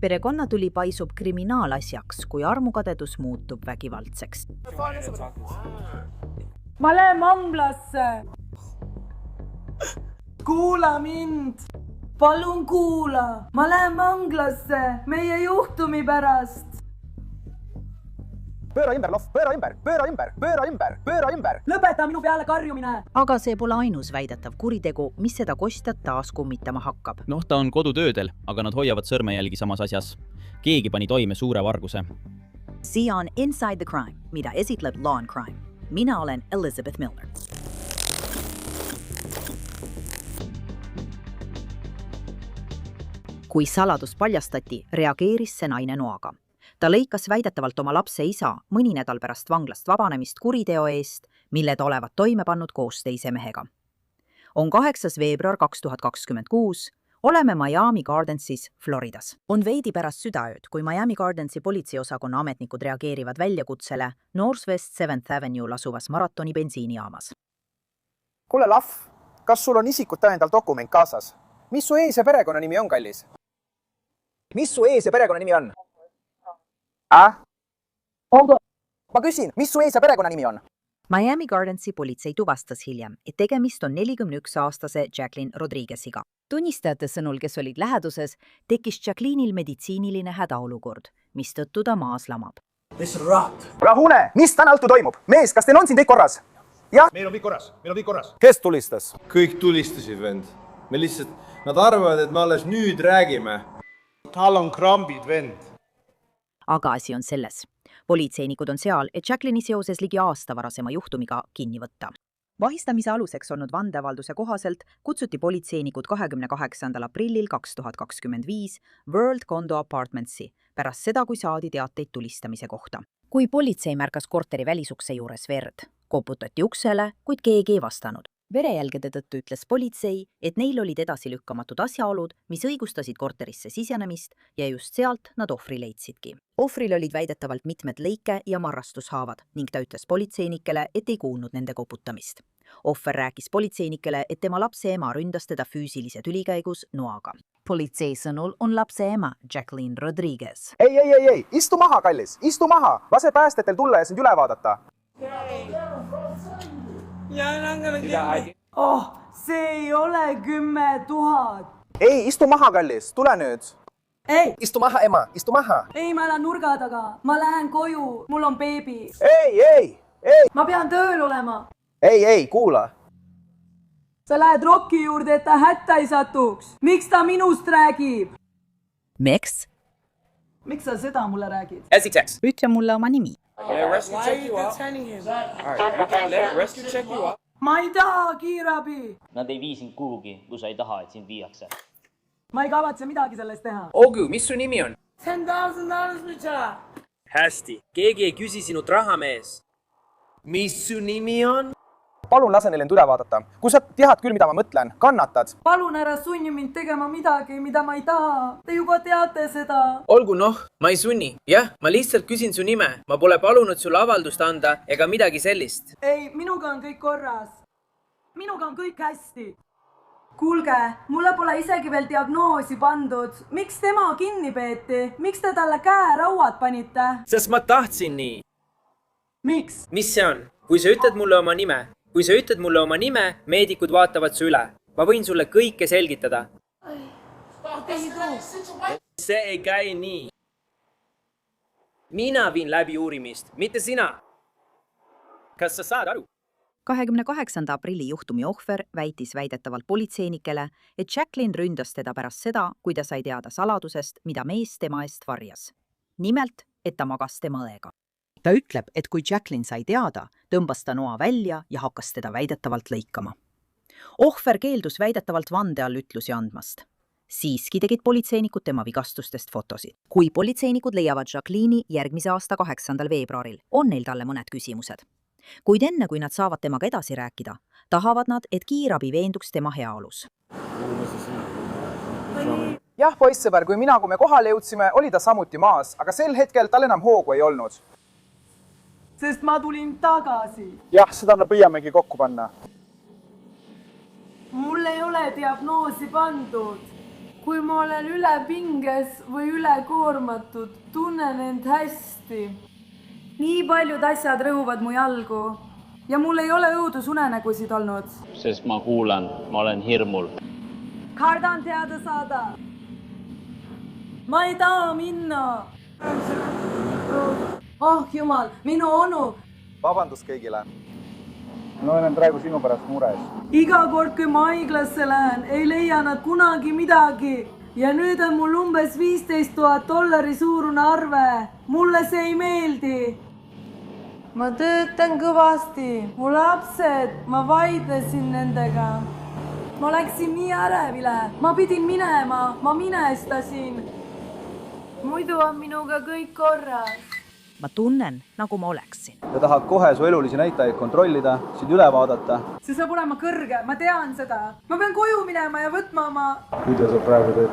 Perekonnatüli paisub kriminaalasjaks, kui armukadedus muutub vägivaldseks. Ma lähen vanglasse. Kuula mind. Palun kuula. Ma lähen vanglasse meie juhtumi pärast. Pööra ümber, Lohv, pööra ümber, pööra ümber, pööra ümber, pööra ümber. Lõpeta minu peale karjumine. Aga see pole ainus väidetav kuritegu, mis seda kostjat taas kummitama hakkab. Ta on kodutöödel, aga nad hoiavad sõrmejälgi samas asjas. Keegi pani toime suure varguse. Siia on Inside the Crime, mida esitleb Law and Crime. Mina olen Elizabeth Miller. Kui saladus paljastati, reageeris see naine noaga. Ta lõikas väidetavalt oma lapse isa mõni nädal pärast vanglast vabanemist kuriteo eest, mille ta olevat toime pannud koos teise mehega. On 8. veebruar 2026. Oleme Miami Gardensis, Floridas. On veidi pärast südaööd, kui Miami Gardensi politseiosakonna ametnikud reageerivad väljakutsele Northwest 7th Avenue asuvas maratoni bensiinijaamas. Kuule, Lahv, kas sul on isikut tõendav dokument kaasas? Mis su ees ja perekonnanimi on, kallis? Mis su ees ja perekonnanimi on? Ma küsin, mis su ees ja perekonnanimi on? Miami Gardensi politsei tuvastas hiljem, et tegemist on 41-aastase Jacqueline Rodrigueziga. Tunnistajate sõnul, kes olid läheduses, tekkis Jacqueline'il meditsiiniline hädaolukord, mistõttu ta maas lamab. Rahune, mis täna õhtu toimub? Mees, kas teil on siin kõik korras? Jah? Meil on kõik korras. Kes tulistas? Kõik tulistasid, vend. Me lihtsalt, nad arvavad, et me alles nüüd räägime. Tal on krambid, vend. Aga asi on selles. Politseinikud on seal, et Jacqueline'i seoses ligi aasta varasema juhtumiga kinni võtta. Vahistamise aluseks olnud vandeavalduse kohaselt kutsuti politseinikud 28. aprillil 2025 World Condo Apartmentsi pärast seda, kui saadi teateid tulistamise kohta. Kui politsei märkas korteri välisukse juures verd, koputati uksele, kuid keegi ei vastanud. Verejälgede tõttu ütles politsei, et neil olid edasilükkamatud asjaolud, mis õigustasid korterisse sisenemist ja just sealt nad ohvri leidsidki. Ohvril olid väidetavalt mitmed lõike- ja marrastushaavad ning ta ütles politseinikele, et ei kuulnud nende koputamist. Ohver rääkis politseinikele, et tema lapse ema ründas teda füüsilise tüli käigus noaga. Politsei sõnul on lapse ema Jacqueline Rodriguez. Ei, istu maha, kallis, istu maha. Lase päästetel tulla ja sind üle vaadata. See ei ole 10 000. Ei, istu maha, kallis, tule nüüd. Ei, Istu maha, ema, istu maha. ei, ma elan nurga taga. Ma lähen koju, mul on beebi. Ei. Ma pean tööl olema. Ei, kuula. Sa lähed Rocki juurde, et ta hätta ei satuks. Miks ta minust räägib? Miks? Miks sa seda mulle räägid? Esiteks. Ütle mulle oma nimi. Ma ei taha kiirabi. Nad ei vii sind kuhugi, kui sa ei taha, et sind viiakse. Ma ei kavatse midagi sellest teha. Ogu, mis su nimi on? $10,000. Hästi, keegi ei küsi sinult raha, mees. Mis su nimi on? Palun lase neil end üle vaadata. Kui sa tead küll, mida ma mõtlen, kannatad. Palun ära sunni mind tegema midagi, mida ma ei taha. Te juba teate seda. Olgu ma ei sunni. Jah, ma lihtsalt küsin su nime. Ma pole palunud sulle avaldust anda ega midagi sellist. Ei, minuga on kõik korras. Minuga on kõik hästi. Kuulge, mulle pole isegi veel diagnoosi pandud. Miks tema kinni peeti? Miks te talle käerauad panite? Sest ma tahtsin nii. Miks? Mis see on? Kui sa ütled mulle oma nime, meedikud vaatavad su üle. Ma võin sulle kõike selgitada. See ei käi nii. Mina viin läbi uurimist, mitte sina. Kas sa saad aru? 28. aprilli juhtumi ohver väitis väidetavalt politseinikele, et Jacqueline ründas teda pärast seda, kui ta sai teada saladusest, mida mees tema eest varjas. Nimelt, et ta magas tema õega. Ta ütleb, et kui Jacqueline sai teada, tõmbas ta noa välja ja hakkas teda väidetavalt lõikama. Ohver keeldus väidetavalt vande all ütlusi andmast. Siiski tegid politseinikud tema vigastustest fotosid. Kui politseinikud leiavad Jacqueline'i järgmise aasta 8. veebruaril, on neil talle mõned küsimused. Kuid enne, kui nad saavad temaga edasi rääkida, tahavad nad, et kiirabi veenduks tema heaolus. Jah, poissõber, kui me kohale jõudsime, oli ta samuti maas, aga sel hetkel tal enam hoogu ei olnud. Sest ma tulin tagasi. Jah, seda me püüamegi kokku panna. Mul ei ole diagnoosi pandud. kui ma olen ülepinges või ülekoormatud, tunnen end hästi. nii paljud asjad rõhuvad mu jalgu ja mul ei ole õudusunenägusid olnud. Sest ma kuulan, ma olen hirmul. kardan teada saada. ma ei taha minna. oh jumal, minu onu. vabandust kõigile. ma olen praegu sinu pärast mures. iga kord, kui ma haiglasse lähen, ei leia nad kunagi midagi. ja nüüd on mul umbes $15,000 suurune arve. mulle see ei meeldi. ma töötan kõvasti. mu lapsed, ma vaidlesin nendega. ma läksin nii ärevile. ma pidin minema, ma minestasin. muidu on minuga kõik korras. ma tunnen, nagu ma oleksin. ja tahad kohe su elulisi näitajaid kontrollida, sind üle vaadata. see saab olema kõrge, ma tean seda. ma pean koju minema ja võtma oma... kuidas sa praegu teed?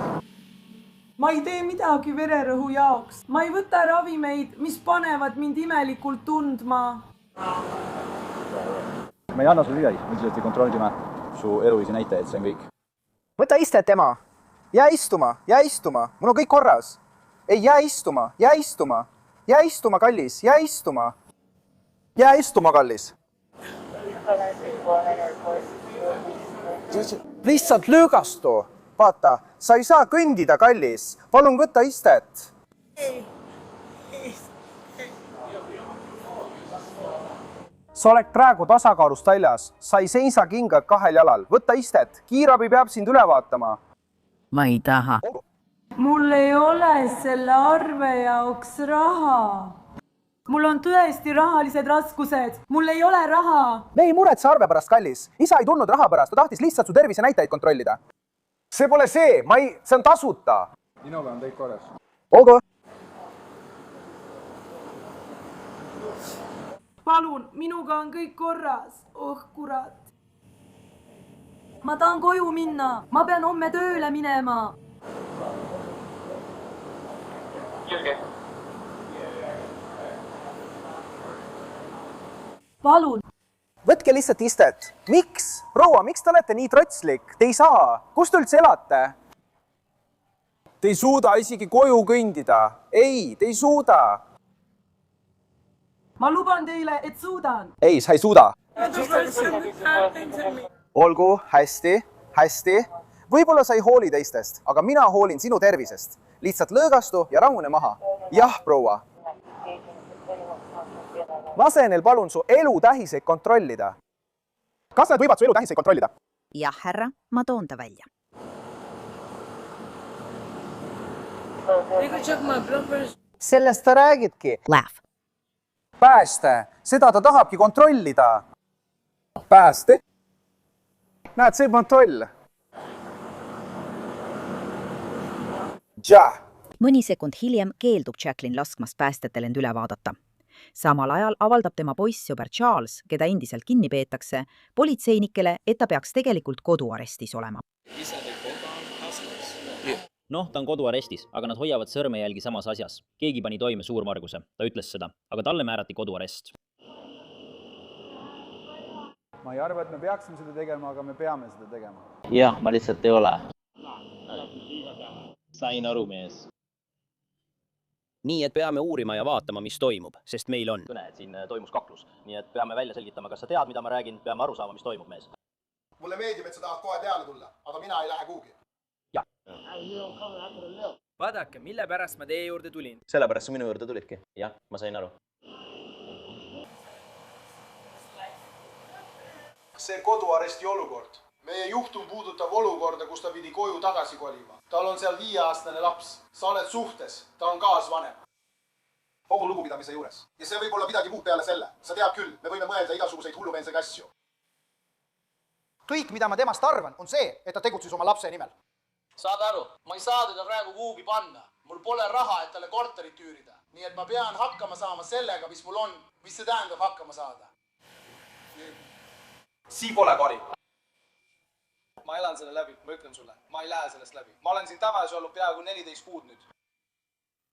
ma ei tee midagi vererõhu jaoks. ma ei võta ravimeid, mis panevad mind imelikult tundma. me ei anna sulle midagi, me lihtsalt kontrollime su elulisi näitajaid, see on kõik. võta istet, ema. jää istuma, mul on kõik korras. ei, jää istuma, kallis, jää istuma. jää istuma, kallis. lihtsalt löögastu. vaata, sa ei saa kõndida, kallis. palun võta istet. sa oled praegu tasakaalust väljas, sa ei seisa kingad kahel jalal. võta istet, kiirabi peab sind üle vaatama. ma ei taha. mul ei ole selle arve jaoks raha. mul on tõesti rahalised raskused. mul ei ole raha. me ei muretse arve pärast, kallis. isa ei tulnud raha pärast, ta tahtis lihtsalt su tervisenäitajaid kontrollida. see pole see, see on tasuta. minuga on kõik korras. olgu. palun, minuga on kõik korras. oh kurat. ma tahan koju minna. ma pean homme tööle minema. palun. võtke lihtsalt istet. miks? proua, miks te olete nii trotslik? Te ei saa. kus te üldse elate? Te ei suuda isegi koju kõndida. ei, te ei suuda. ma luban teile, et suudan. ei, sa ei suuda. olgu, hästi. võib-olla sa ei hooli teistest, aga mina hoolin sinu tervisest. lihtsalt lõõgastu ja rahune maha. jah, proua. lase neil palun su elutähiseid kontrollida. kas nad võivad su elutähiseid kontrollida? jah, härra, ma toon ta välja. sellest ta räägibki. Laugh. pääste, seda ta tahabki kontrollida. pääste? näed, see kontroll. mõni sekund hiljem keeldub Jacqueline laskmast päästjatel end üle vaadata. samal ajal avaldab tema poissõber Charles, keda endiselt kinni peetakse, politseinikele, et ta peaks tegelikult koduarestis olema. noh, ta on koduarestis, aga nad hoiavad sõrmejälgi samas asjas. keegi pani toime suurmarguse, ta ütles seda, aga talle määrati koduarest. ma ei arva, et me peaksime seda tegema, aga me peame seda tegema. jah, ma lihtsalt ei ole. sain aru, mees. nii et peame uurima ja vaatama, mis toimub, sest meil on kõne, et siin toimus kaklus, nii et peame välja selgitama, kas sa tead, mida ma räägin, peame aru saama, mis toimub, mees. mulle meeldib, et sa tahad kohe teale tulla, aga mina ei lähe kuhugi. vaadake, mille pärast ma teie juurde tulin. sellepärast sa minu juurde tulidki. jah, ma sain aru. see koduaresti olukord. meie juhtum puudutab olukorda, kus ta pidi koju tagasi kolima. tal on seal 5-aastane laps. sa oled suhtes, ta on kaasvanem. kogu lugupidamise juures. ja see võib olla midagi muud peale selle. sa tead küll, me võime mõelda igasuguseid hullumeelseid asju. kõik, mida ma temast arvan, on see, et ta tegutses oma lapse nimel. saad aru, ma ei saa teda praegu kuhugi panna. mul pole raha, et talle korterit üürida. nii et ma pean hakkama saama sellega, mis mul on. mis see tähendab hakkama saada? Sii pole kari. ma elan selle läbi, ma ütlen sulle. ma ei lähe sellest läbi. ma olen siin tagasi olnud peaaegu 14 kuud nüüd.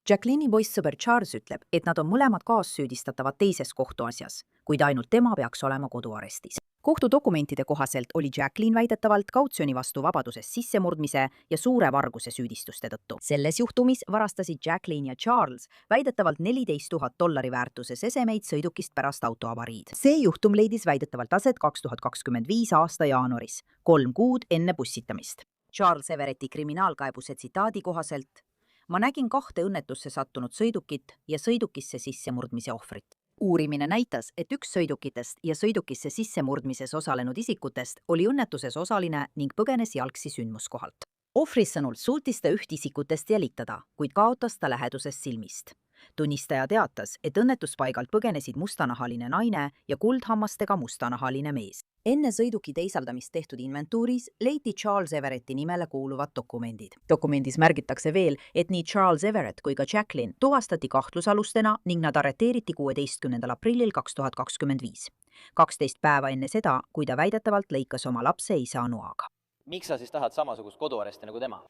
Jacqueline'i poissõber Charles ütleb, et nad on mõlemad kaassüüdistatavad teises kohtuasjas, kuid ainult tema peaks olema koduarestis. kohtudokumentide kohaselt oli Jacqueline väidetavalt kautsjoni vastu vabadusest sissemurdmise ja suure varguse süüdistuste tõttu. Selles juhtumis varastasid Jacqueline ja Charles väidetavalt $14,000 väärtuses esemeid sõidukist pärast autoavariid. See juhtum leidis väidetavalt aset 2025 aasta jaanuaris, 3 kuud enne bussitamist. Charles Everetti kriminaalkaebuse tsitaadi kohaselt: "Ma nägin 2 õnnetusse sattunud sõidukit ja sõidukisse sissemurdmise ohvrit. Uurimine näitas, et üks sõidukitest ja sõidukisse sissemurdmises osalenud isikutest oli õnnetuses osaline ning põgenes jalgsi sündmuskohalt. Ohvri sõnul suutis ta üht isikutest jälitada, kuid kaotas ta lähedusest silmist. Tunnistaja teatas, et õnnetuspaigalt põgenesid mustanahaline naine ja kuldhammastega mustanahaline mees. Enne sõiduki teisaldamist tehtud inventuuris leiti Charles Everetti nimele kuuluvad dokumendid. Dokumendis märgitakse veel, et nii Charles Everett kui ka Jacqueline tuvastati kahtlusalustena ning nad arreteeriti 16. aprillil 2025. 12 päeva enne seda, kui ta väidetavalt lõikas oma lapse isa noaga. Miks sa siis tahad samasugust koduaresti nagu tema?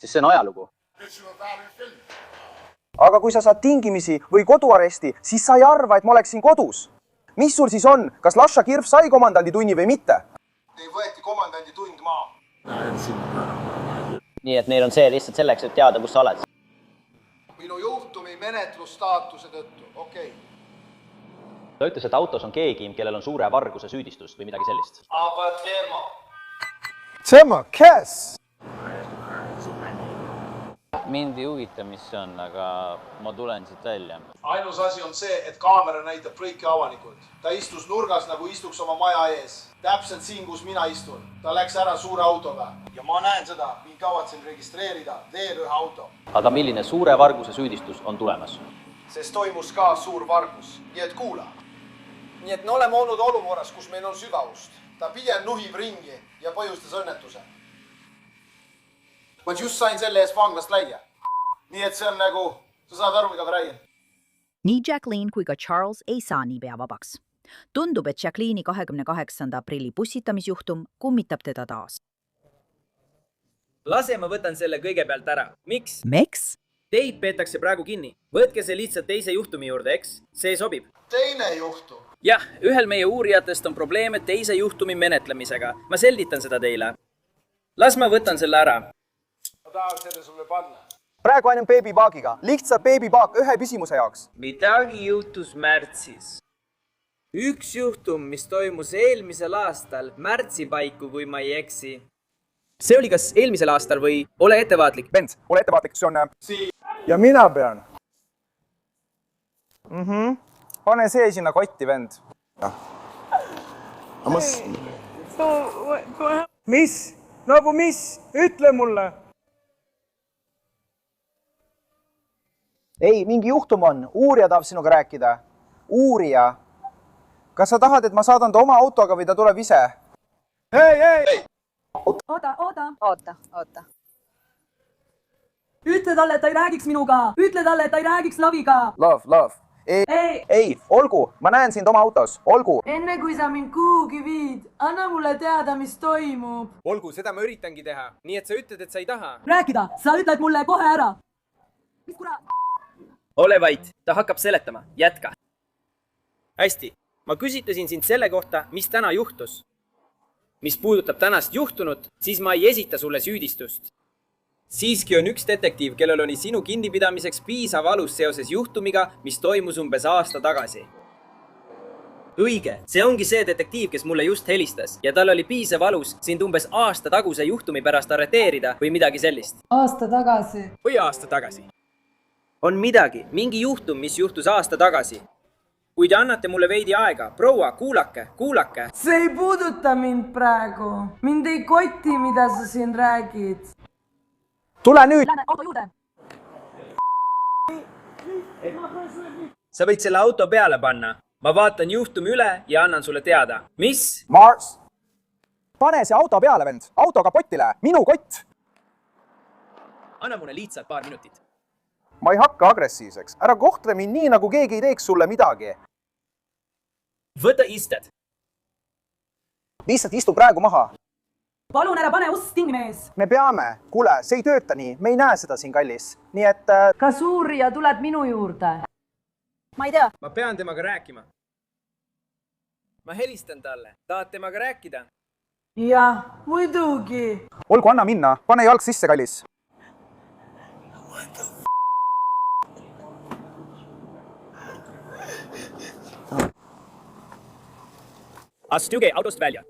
Sest see on ajalugu. Aga kui sa saad tingimisi või koduaresti, siis sa ei arva, et ma oleksin kodus. Mis sul siis on? Kas Lasha Kirv sai komandandi tunni või mitte? Teil võeti komandandi tund maa. Nii et neil on see lihtsalt selleks, et teada, kus sa oled. Minu juhtumi menetlusstaatuse tõttu, okei. Ta ütles, et autos on keegi, kellel on suure varguse süüdistust või midagi sellist. Aga tema. Tema, kes? Mind ei huvita, mis see on, aga ma tulen siit välja. Ainus asi on see, et kaamera näitab kõiki avalikult. Ta istus nurgas, nagu istuks oma maja ees. Täpselt siin, kus mina istun. Ta läks ära suure autoga. Ja ma näen seda, nii kavatsen registreerida veel ühe auto. Aga milline suure varguse süüdistus on tulemas? Sest toimus ka suur vargus. Nii et kuula. Nii et me oleme olnud olukorras, kus meil on sügavust. Ta pigem nuhib ringi ja põhjustas õnnetuse. Ma just sain selle ees vanglast läia. Nii et see on nagu, sa saad aru, mida ma räägin. Nii Jacqueline kui ka Charles ei saa niipea vabaks. Tundub, et Jacqueline'i 28. aprilli bussitamisjuhtum kummitab teda taas. Lase ma võtan selle kõigepealt ära. Miks? Miks? Teid peetakse praegu kinni. Võtke see lihtsalt teise juhtumi juurde, eks? See sobib. Teine juhtum. Jah, ühel meie uurijatest on probleeme teise juhtumi menetlemisega. Ma selgitan seda teile. Las ma võtan selle ära. Ma tahan selle sulle panna. Praegu ainult beebipaagiga. Lihtsalt beebipaak ühe küsimuse jaoks. Midagi juhtus märtsis. Üks juhtum, mis toimus eelmisel aastal, märtsi paiku, kui ma ei eksi. See oli kas eelmisel aastal või ole ettevaatlik? Vend, ole ettevaatlik, see on... Siin. Ja mina pean. Pane see sinna kotti, vend. Mis? Nagu mis? Ütle mulle. Ei, mingi juhtum on. Uurija tahab sinuga rääkida. Uurija. Kas sa tahad, et ma saadan ta oma autoga või ta tuleb ise? Hei! Oota. Ütle talle, et ta ei räägiks minuga. Ütle talle, et ta ei räägiks Laviga. Love. Ei, olgu. Ma näen sind oma autos. Olgu. Enne kui sa mind kuhugi viid, anna mulle teada, mis toimub. Olgu, seda ma üritangi teha. Nii et sa ütled, et sa ei taha. Rääkida, sa ütled mulle kohe ära. Mis kurat? Ole vait, ta hakkab seletama. Jätka. Hästi, ma küsitlesin sind selle kohta, mis täna juhtus. Mis puudutab tänast juhtunut, siis ma ei esita sulle süüdistust. Siiski on üks detektiiv, kellel oli sinu kinnipidamiseks piisav alus seoses juhtumiga, mis toimus umbes aasta tagasi. Õige, see ongi see detektiiv, kes mulle just helistas ja tal oli piisav alus sind umbes aasta taguse juhtumi pärast arreteerida või midagi sellist. Aasta tagasi. Või aasta tagasi. On midagi, mingi juhtum, mis juhtus aasta tagasi. Kui te annate mulle veidi aega, proua, kuulake. See ei puuduta mind praegu. Mind ei koti, mida sa siin räägid. Tule nüüd! Lähme auto juurde. Sa võid selle auto peale panna. Ma vaatan juhtumi üle ja annan sulle teada. Mis? Mars! Pane see auto peale, vend. Autoga potile. Minu kott. Anna mulle lihtsalt paar minutit. Ma ei hakka agressiivseks. Ära kohtle mind nii, nagu keegi ei teeks sulle midagi. Võta isted. Lihtsalt istu praegu maha. Palun ära pane ust kinni, mees. Me peame. Kuule, see ei tööta nii. Me ei näe seda siin, kallis. Nii et... Kas uurija tuleb minu juurde? Ma ei tea. Ma pean temaga rääkima. ma helistan talle. Tahad temaga rääkida? jah, muidugi. olgu, anna minna, pane jalg sisse, kallis. Astuge autost välja.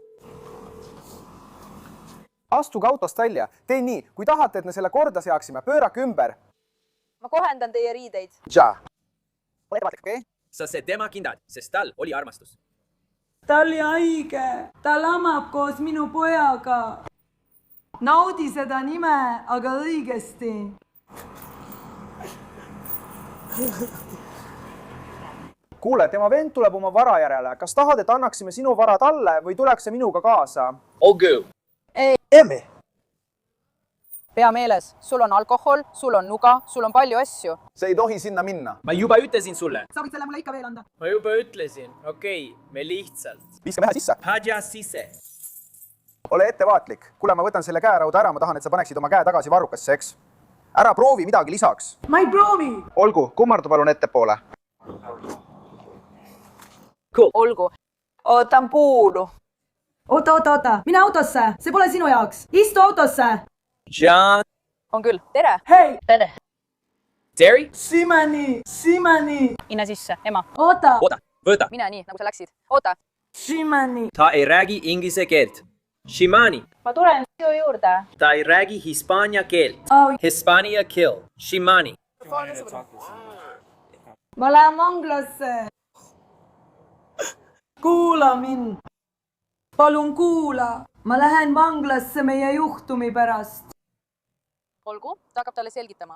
Astuge autost välja. Tee nii, kui tahate, et me selle korda seaksime, pöörake ümber. Ma kohendan teie riideid. Ja. Ole ettevaatlik, okei? Sa see tema kindad, sest tal oli armastus. Ta oli haige. Ta lamab koos minu pojaga. Naudi seda nime, aga õigesti. Kuule, tema vend tuleb oma vara järele. Kas tahad, et annaksime sinu vara talle või tuleks see minuga kaasa? Olgu. Emmi! Pea meeles, sul on alkohol, sul on nuga, sul on palju asju. See ei tohi sinna minna. Ma juba ütlesin sulle. Sa võid selle mulle ikka veel anda. Ma juba ütlesin. Okei, me lihtsalt. Viska mehe sisse. Hadja sisse. Ole ettevaatlik. Kuule, ma võtan selle käerauda ära. Ma tahan, et sa paneksid oma käe tagasi varrukasse, eks? Ära proovi midagi lisaks. Ma ei proovi. Olgu, kummardu palun ettepoole. Cool. Olgu. Ootan puulu. Oota. Mine autosse. See pole sinu jaoks. Istu autosse. John. On küll. Tere. Hei. Tere. Terry. Simani. Mine sisse, ema. Oota. Võta. Mine nii, nagu sa läksid. Oota. Simani. Ta ei räägi inglise keelt. Shimani. Ma tulen sinu juurde. Ta ei räägi hispaania keelt. Hispania kill. Shimani. Ma lähen vanglasse. Kuula mind. Palun kuula. Ma lähen vanglasse meie juhtumi pärast. Olgu, ta hakkab talle selgitama.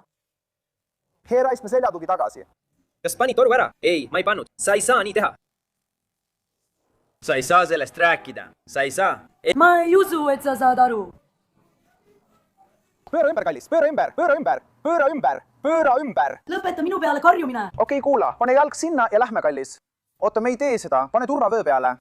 Heera, istme seljatugi tagasi. Kas pani toru ära? Ei, ma ei pannud. Sa ei saa nii teha. Sa ei saa sellest rääkida. Sa ei saa. Ma ei usu, et sa saad aru. Pööra ümber, kallis. Pööra ümber. Lõpeta minu peale karjumine. Okei, kuula. Pane jalg sinna ja lähme, kallis. Oota, me ei tee seda. Pane turvavöö peale.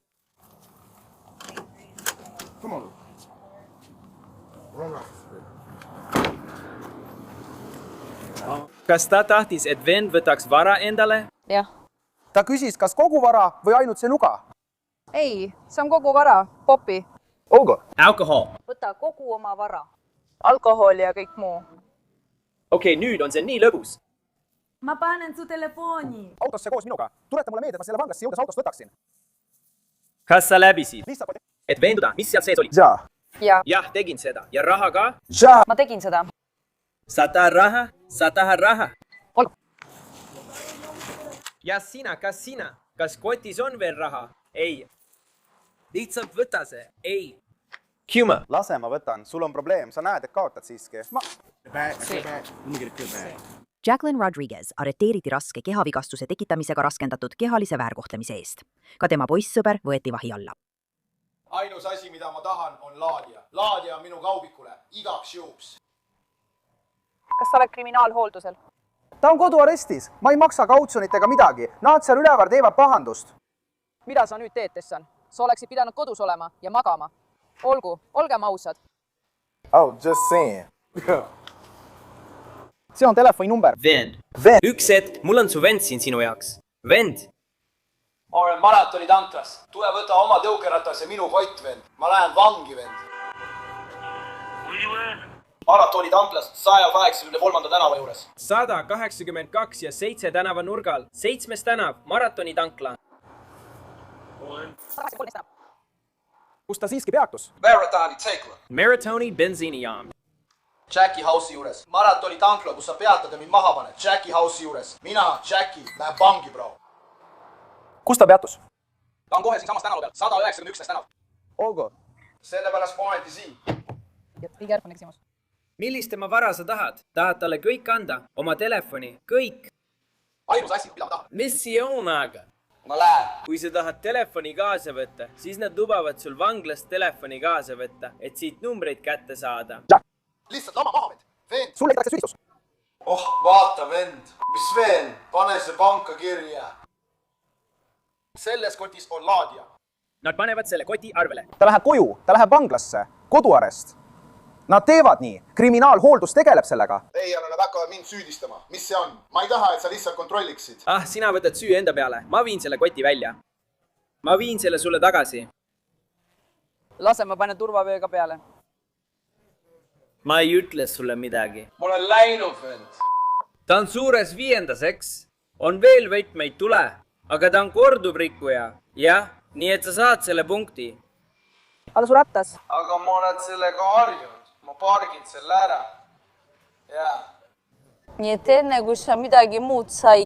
Kas ta tahtis, et vend võtaks vara endale? Jah. Ta küsis, kas kogu vara või ainult see nuga? Ei, see on kogu vara. Popi. Olgu. Alkohol. Võta kogu oma vara. Alkoholi ja kõik muu. Okei, nüüd on see nii lõbus. Ma panen su telefoni. Autosse koos minuga. Tuleta mulle meelde, et ma selle vanglasse jõudes autost võtaksin. Kas sa läbisid? Lihtsalt... Et veenduda, mis seal sees oli? Jaa. Jah, tegin seda. Ja raha ka? Jaa. Ma tegin seda. Sa tahad raha? Olgu. Ja sina, kas kotis on veel raha? Ei. Lihtsalt võta see. Ei. Kiuma. Lase, ma võtan. Sul on probleem. Sa näed, et kaotad siiski. Jacqueline Rodriguez arreteeriti raske kehavigastuse tekitamisega raskendatud kehalise väärkohtlemise eest. Ka tema poissõber võeti vahi alla. Ainus asi, mida ma tahan, on laadija. Laadija on minu kaubikule. Igaks juhuks. Kas sa oled kriminaalhooldusel? Ta on koduarestis. Ma ei maksa kautsjonit ega midagi. Nad seal üleval teevad pahandust. Mida sa nüüd teed, Tessan? Sa oleksid pidanud kodus olema ja magama. Olgu, olgem ausad. Oh, just saying. See on telefoninumber. Vend. Üks hetk, mul on su vend siin sinu jaoks. Vend. Ma olen maratoni tanklas. Tule võta oma tõukeratas ja minu kott, vend. Ma lähen vangi, vend. Maratoni tanklas 183. tänava juures. 182 ja 7 tänava nurgal. 7. tänav, maratoni tankla. Kus ta siiski peatus? Maratoni tankla. Maratoni bensiinijaam. Jackie House'i juures. Maratoni tankla, kus sa peatad ja mind maha paned. Jackie House'i juures. Mina, Jackie, läheb vangi, bro. Kus ta peatus? Ta on kohe siin samas tänavu peal. 191. tänav. Olgu. Sellepärast ma olengi siin. Kõige järgmine küsimus. Millist tema vara sa tahad? Tahad talle kõik anda? Oma telefoni? Kõik? Ainus asi, mida ma tahan. Missioon aga. Ma lähen. Kui sa tahad telefoni kaasa võtta, siis nad lubavad sul vanglast telefoni kaasa võtta, et siit numbreid kätte saada. Lihtsalt lama maha, vend. Vend. Sulle tehakse süüdistus. Oh, vaata, vend. Mis vend? Pane see panka kirja. Selles kotis on laadija. Nad panevad selle koti arvele. Ta läheb koju, ta läheb vanglasse. Koduarest. Nad teevad nii. Kriminaalhooldus tegeleb sellega. Ei, aga nad hakkavad mind süüdistama. Mis see on? Ma ei taha, et sa lihtsalt kontrolliksid. Sina võtad süü enda peale. Ma viin selle koti välja. ma viin selle sulle tagasi. lase, ma panen turvavööga peale. ma ei ütle sulle midagi. ma olen läinud, vend. ta on suures 5. eks. on veel võtmeid tule, aga ta on korduvrikkuja. jah, nii et sa saad selle punkti. aga su rattas? aga ma olen sellega harjunud. ma pargin selle ära. jaa. nii et enne, kui sa midagi muud sai.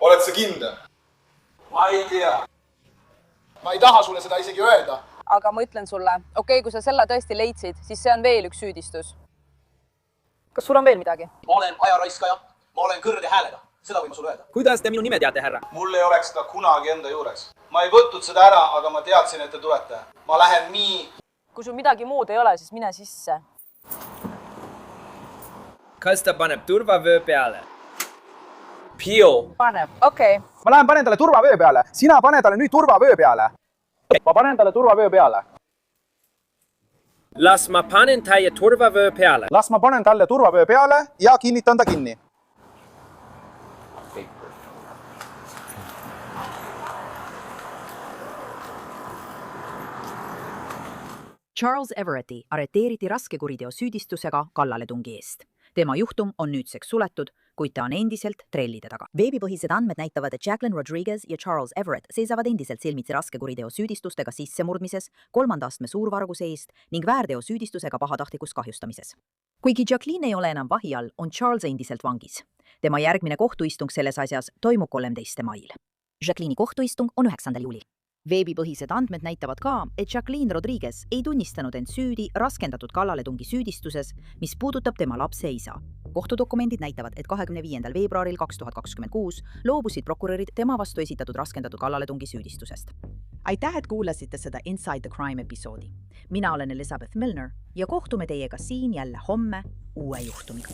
oled sa kindel? ma ei tea. ma ei taha sulle seda isegi öelda. aga ma ütlen sulle, okei, kui sa selle tõesti leidsid, siis see on veel üks süüdistus. kas sul on veel midagi? ma olen ajaraiskaja, ma olen kõrge häälega, seda võin ma sulle öelda. kuidas te minu nime teate, härra? mul ei oleks seda kunagi enda juures. ma ei võtnud seda ära, aga ma teadsin, et te tulete. ma lähen nii. kui sul midagi muud ei ole, siis mine sisse. kas ta paneb turvavöö peale? Pio. paneb, okei. ma lähen panen talle turvavöö peale, sina pane talle nüüd turvavöö peale. ma panen talle turvavöö peale. las ma panen teie turvavöö peale. las ma panen talle turvavöö peale ja kinnitan ta kinni. Charles Everetti arreteeriti raskekuriteo süüdistusega kallaletungi eest. Tema juhtum on nüüdseks suletud, kuid ta on endiselt trellide taga. Veebipõhised andmed näitavad, et Jacqueline Rodriguez ja Charles Everett seisavad endiselt silmitsi raskekuriteo süüdistustega sissemurdmises, 3. astme suurvarguse eest ning väärteo süüdistusega pahatahtlikus kahjustamises. Kuigi Jacqueline ei ole enam vahi all, on Charles endiselt vangis. Tema järgmine kohtuistung selles asjas toimub 13. mail. Jacqueline'i kohtuistung on 9. juulil. Veebipõhised andmed näitavad ka, et Jacqueline Rodriguez ei tunnistanud end süüdi raskendatud kallaletungi süüdistuses, mis puudutab tema lapse isa. Kohtudokumendid näitavad, et 25. veebruaril 2026 loobusid prokurörid tema vastu esitatud raskendatud kallaletungi süüdistusest. Aitäh, et kuulasite seda Inside the Crime episoodi. Mina olen Elizabeth Milner ja kohtume teiega siin jälle homme uue juhtumiga.